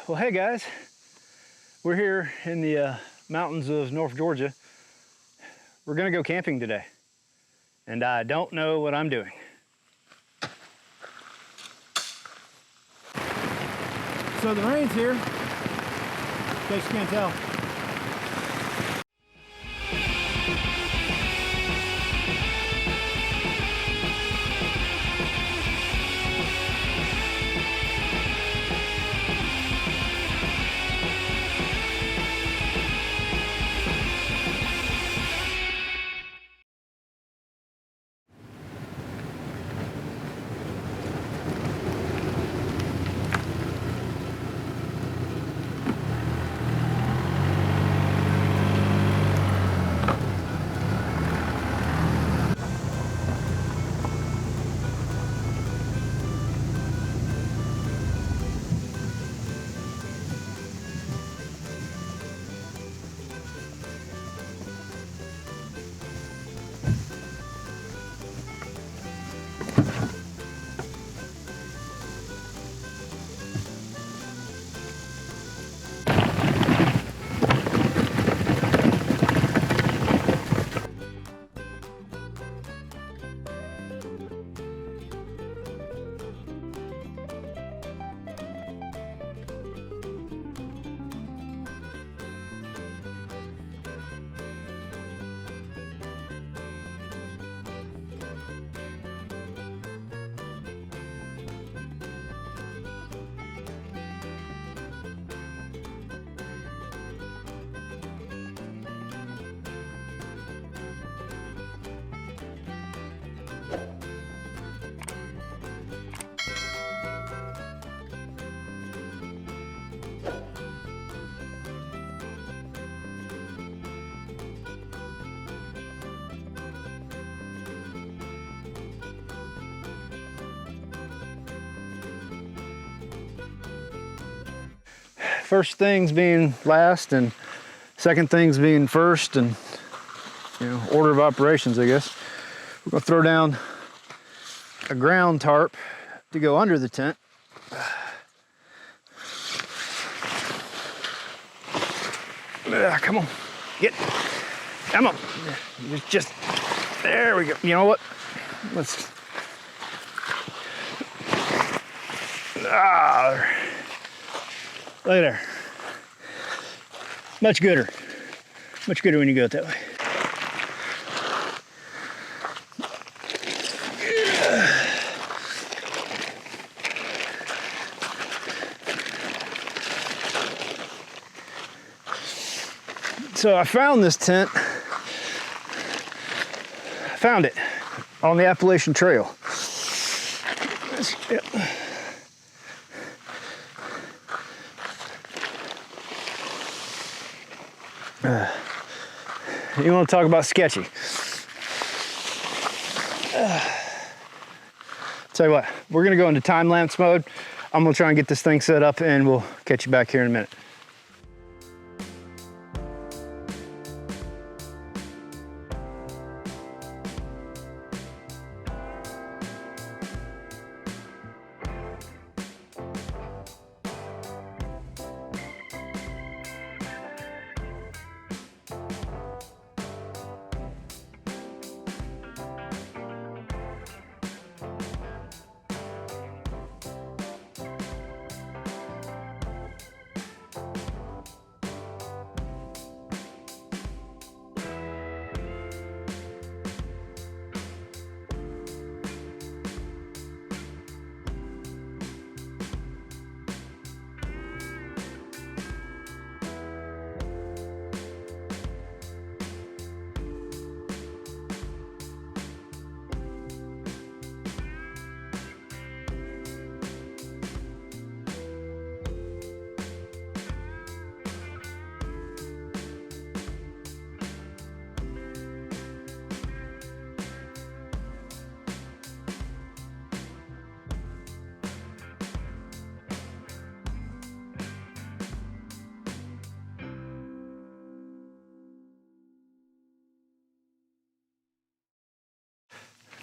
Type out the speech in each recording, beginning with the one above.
Well, hey guys, we're here in the mountains of North Georgia. We're gonna go camping today, and I don't know what I'm doing. So the rain's here, in case you can't tell. First things being last and second things being first, and order of operations, I guess. We're gonna throw down a ground tarp to go under the tent. Come on, come on. Just, there we go. You know what? Let's, look at there. Much gooder when you go it that way. So I found this tent. I found it on the Appalachian Trail. Yep. You want to talk about sketchy? Tell you what, we're gonna go into time lapse mode. I'm gonna try and get this thing set up, and we'll catch you back here in a minute.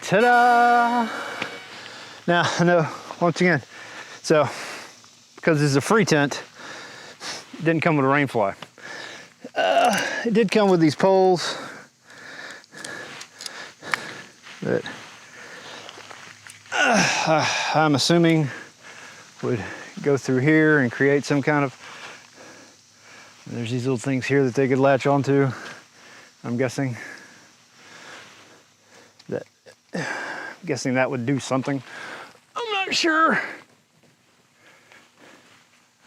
Ta-da! Now, I know, once again, so because it's a free tent, it didn't come with a rain fly. It did come with these poles that I'm assuming would go through here and create some kind of, there's these little things here that they could latch onto. I'm guessing that would do something. I'm not sure.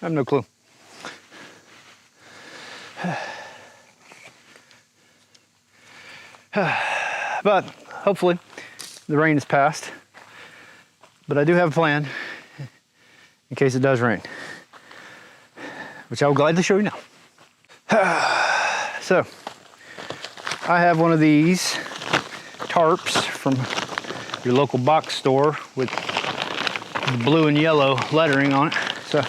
I have no clue. But hopefully the rain is past. But I do have a plan in case it does rain, which I will gladly show you now. So I have one of these tarps from your local box store with the blue and yellow lettering on it. So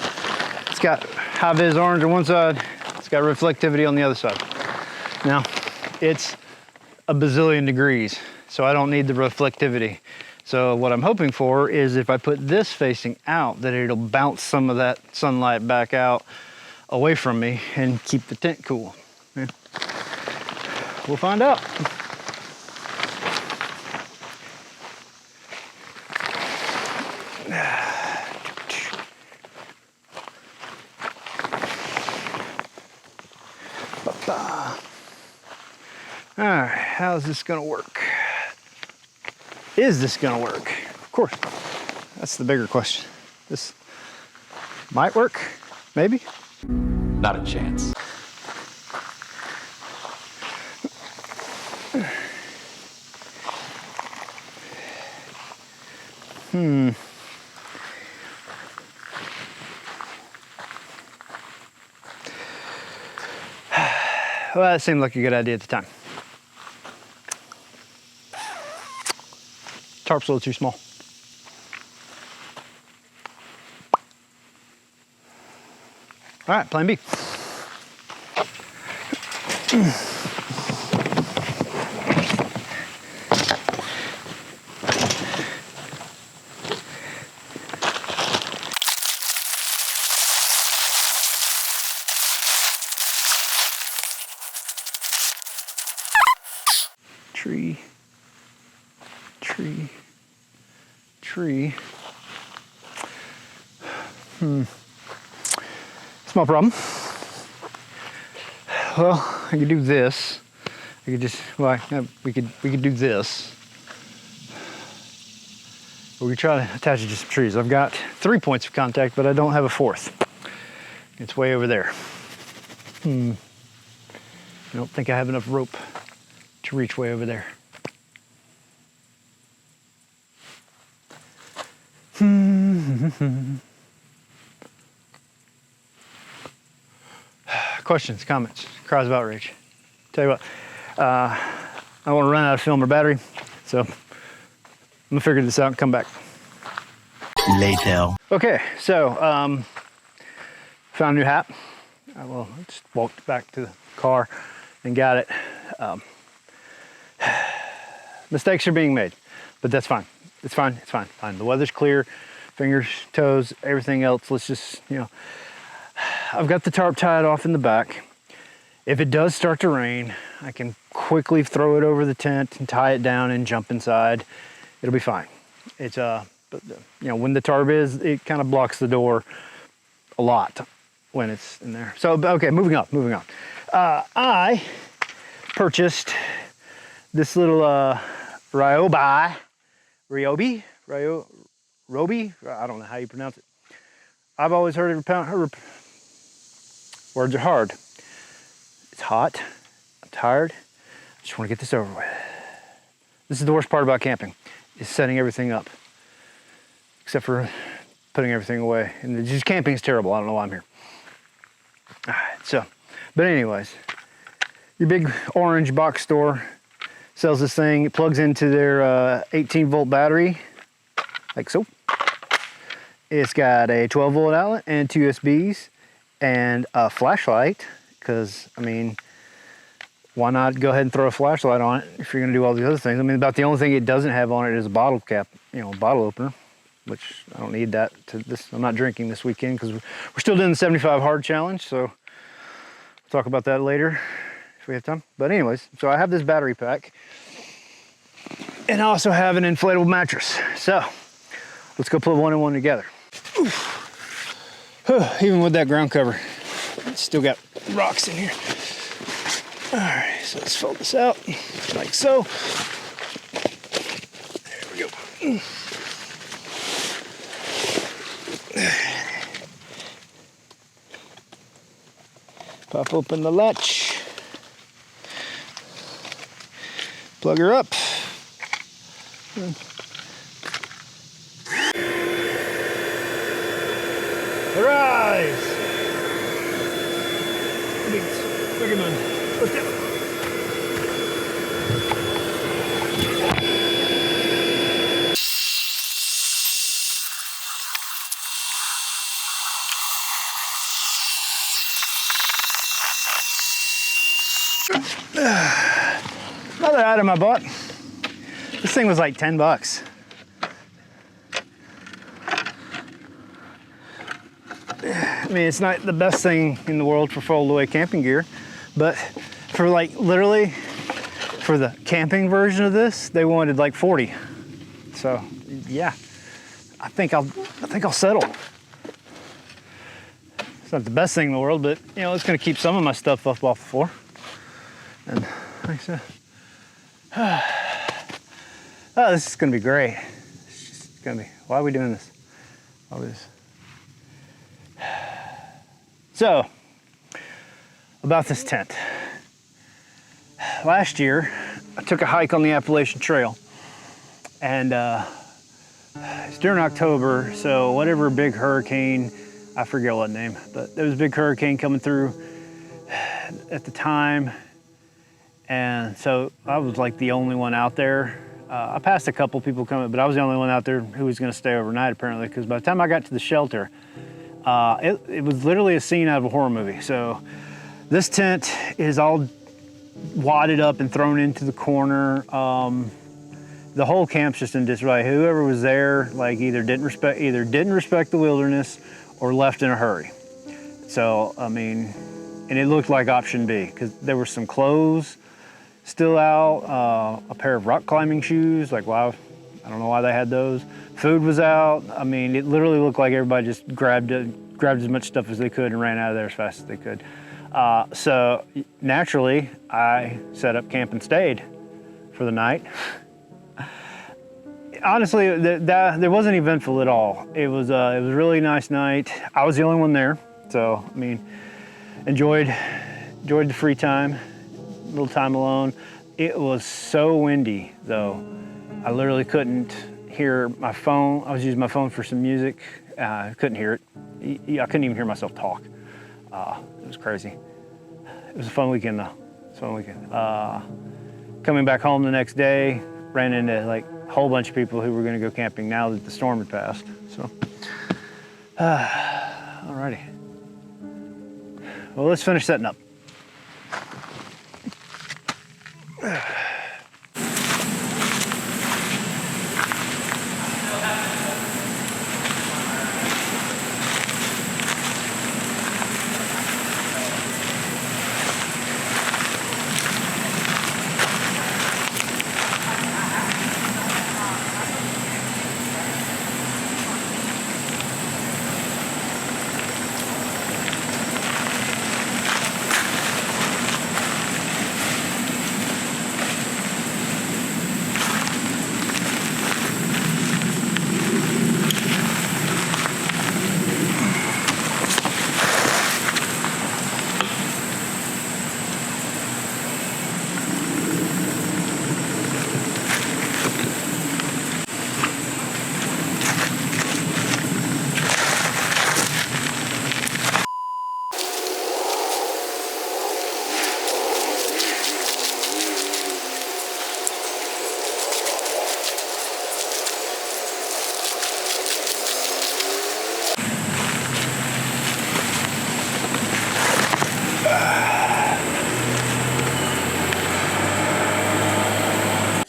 it's got high-vis orange on one side, it's got reflectivity on the other side. Now, it's a bazillion degrees, so I don't need the reflectivity. So what I'm hoping for is if I put this facing out, that it'll bounce some of that sunlight back out away from me and keep the tent cool. Yeah. We'll find out. All right, how's this gonna work? Is this gonna work? Of course, that's the bigger question. This might work, maybe? Not a chance. Well, that seemed like a good idea at the time. Tarp's a little too small. All right, plan B. Tree, tree, tree. Small problem. Well, I could do this. I could just, well, we could do this. Or we could try to attach it to some trees. I've got 3 points of contact, but I don't have a 4th. It's way over there. I don't think I have enough rope to reach way over there. Questions, comments, cries of outrage. Tell you what, I want to run out of film or battery, so I'm gonna figure this out and come back. Later. Okay, so found a new hat. I just walked back to the car and got it. Mistakes are being made, but that's fine. It's fine. It's fine. Fine. The weather's clear. Fingers, toes, everything else. Let's just, I've got the tarp tied off in the back. If it does start to rain, I can quickly throw it over the tent and tie it down and jump inside. It'll be fine. It's when the tarp is, it kind of blocks the door a lot when it's in there. So okay, moving on. I purchased this little Ryobi, I don't know how you pronounce it. I've always heard words are hard. It's hot, I'm tired, I just want to get this over with. This is the worst part about camping, is setting everything up. Except for putting everything away. And just camping is terrible, I don't know why I'm here. All right, so, but anyways, your big orange box store sells this thing. It plugs into their 18 volt battery, like so. It's got a 12 volt outlet and 2 USBs and a flashlight, because, I mean, why not go ahead and throw a flashlight on it if you're gonna do all these other things? I mean, about the only thing it doesn't have on it is a bottle cap, bottle opener. which I don't need that to this. I'm not drinking this weekend because we're still doing the 75 hard challenge. So we'll talk about that later if we have time. But anyways, so I have this battery pack and I also have an inflatable mattress. So let's go put one and one together. Even with that ground cover, it's still got rocks in here. All right, so let's fold this out like so. There we go. Pop open the latch. Plug her up. Arise! Big Pokemon. What's that? Another item I bought. This thing was like 10 bucks. I mean, it's not the best thing in the world for fold-away camping gear, but for like literally for the camping version of this, they wanted like 40. So yeah, I think I'll settle. It's not the best thing in the world, but you know, it's gonna keep some of my stuff up off the floor. And like I said, oh, this is gonna be great. It's just gonna be. Why are we doing this? Why are we this? So, about this tent. Last year, I took a hike on the Appalachian Trail, and it's during October, so whatever big hurricane, I forget what name, but there was a big hurricane coming through at the time, and so I was like the only one out there. I passed a couple people coming, but I was the only one out there who was gonna stay overnight apparently, because by the time I got to the shelter, it was literally a scene out of a horror movie. So this tent is all wadded up and thrown into the corner. The whole camp's just in disarray. Whoever was there, like either didn't respect the wilderness or left in a hurry. So, I mean, and it looked like option B because there were some clothes still out, a pair of rock climbing shoes, like wow, I don't know why they had those. Food was out. I mean, it literally looked like everybody just grabbed as much stuff as they could and ran out of there as fast as they could. So naturally, I set up camp and stayed for the night. Honestly, there wasn't eventful at all. It was a really nice night. I was the only one there, so I mean, enjoyed the free time, a little time alone. It was so windy though. I literally couldn't hear my phone. I was using my phone for some music. I couldn't hear it. I couldn't even hear myself talk. It was crazy. It was a fun weekend though. It's a fun weekend. Coming back home the next day, ran into like a whole bunch of people who were gonna go camping now that the storm had passed. So, alrighty. Well, let's finish setting up.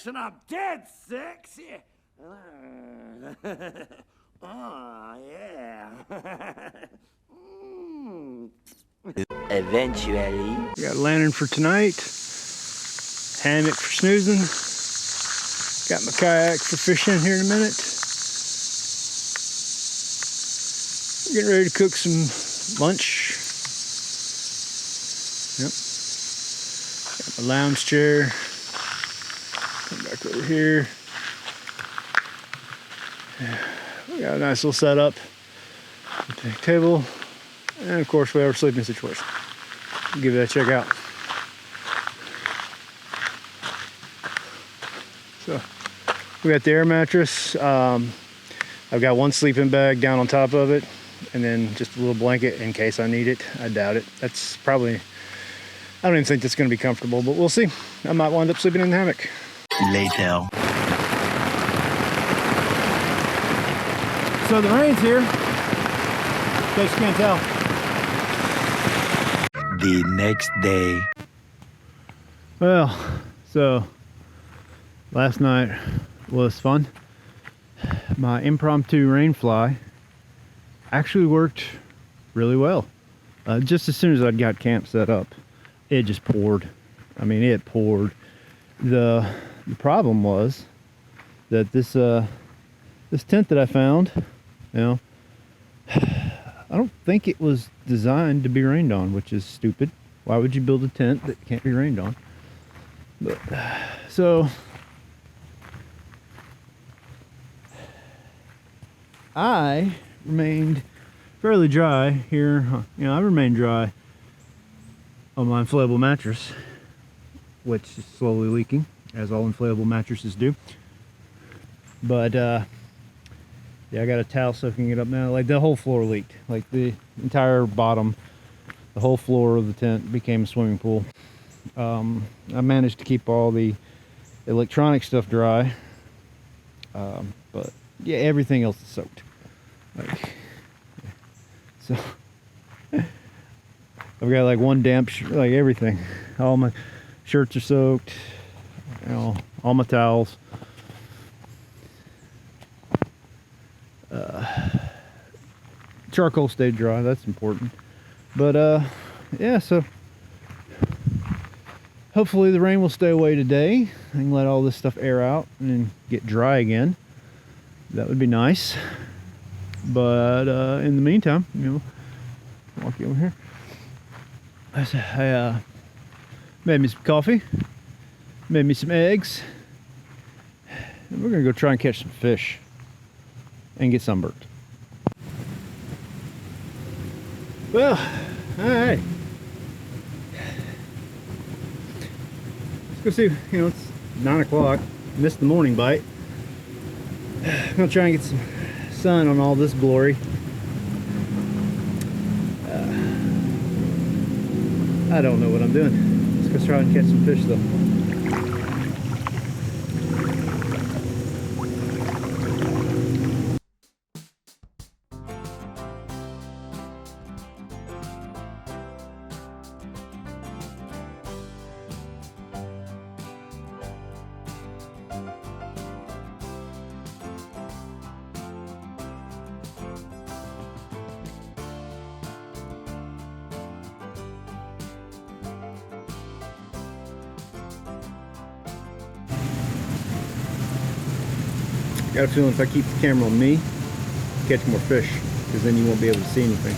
And I'm dead sick. Ah, yeah. Eventually. We got a lantern for tonight, hammock for snoozing, got my kayak for fishing here in a minute. Getting ready to cook some lunch. Yep. Got my lounge chair. Come back over here. We got a nice little setup. Picnic table. And of course we have our sleeping situation. Give that a check out. So we got the air mattress. I've got one sleeping bag down on top of it, and then just a little blanket in case I need it. I doubt it. That's probably, I don't even think that's going to be comfortable, but we'll see. I might wind up sleeping in the hammock. Later. So the rain's here. In case you can't tell. The next day. Well, so last night was fun. My impromptu rain fly actually worked really well. Just as soon as I'd got camp set up, it just poured. I mean, it poured. The problem was that this tent that I found, you know, I don't think it was designed to be rained on, which is stupid. Why would you build a tent that can't be rained on? But, so I remained fairly dry here. You know, I remained dry on my inflatable mattress, which is slowly leaking, as all inflatable mattresses do. But yeah, I got a towel soaking it up now. Like the whole floor leaked, like the entire bottom, the whole floor of the tent became a swimming pool. I managed to keep all the electronic stuff dry, but yeah, everything else is soaked. Like, so I've got like one damp, like everything. All my shirts are soaked. You know, all my towels. Charcoal stayed dry. That's important. But yeah, so hopefully the rain will stay away today. I can let all this stuff air out and then get dry again. That would be nice. But in the meantime, you know, walk over here. I made me some coffee, made me some eggs, and we're gonna go try and catch some fish and get sunburned. Well, all right. Let's go see. You know, it's 9 o'clock. Missed the morning bite. I'm gonna try and get some sun on all this glory. I don't know what I'm doing. Let's go try and catch some fish though. Got a feeling if I keep the camera on me, catch more fish, because then you won't be able to see anything.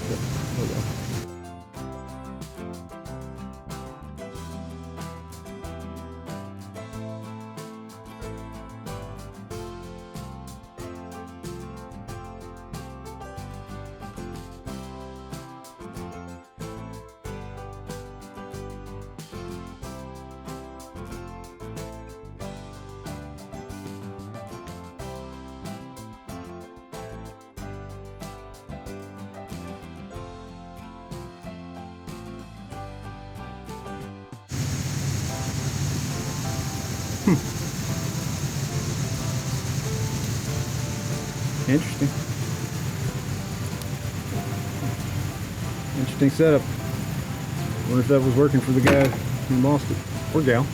But, oh well. Interesting. Interesting setup. Wonder if that was working for the guy who lost it. Or gal.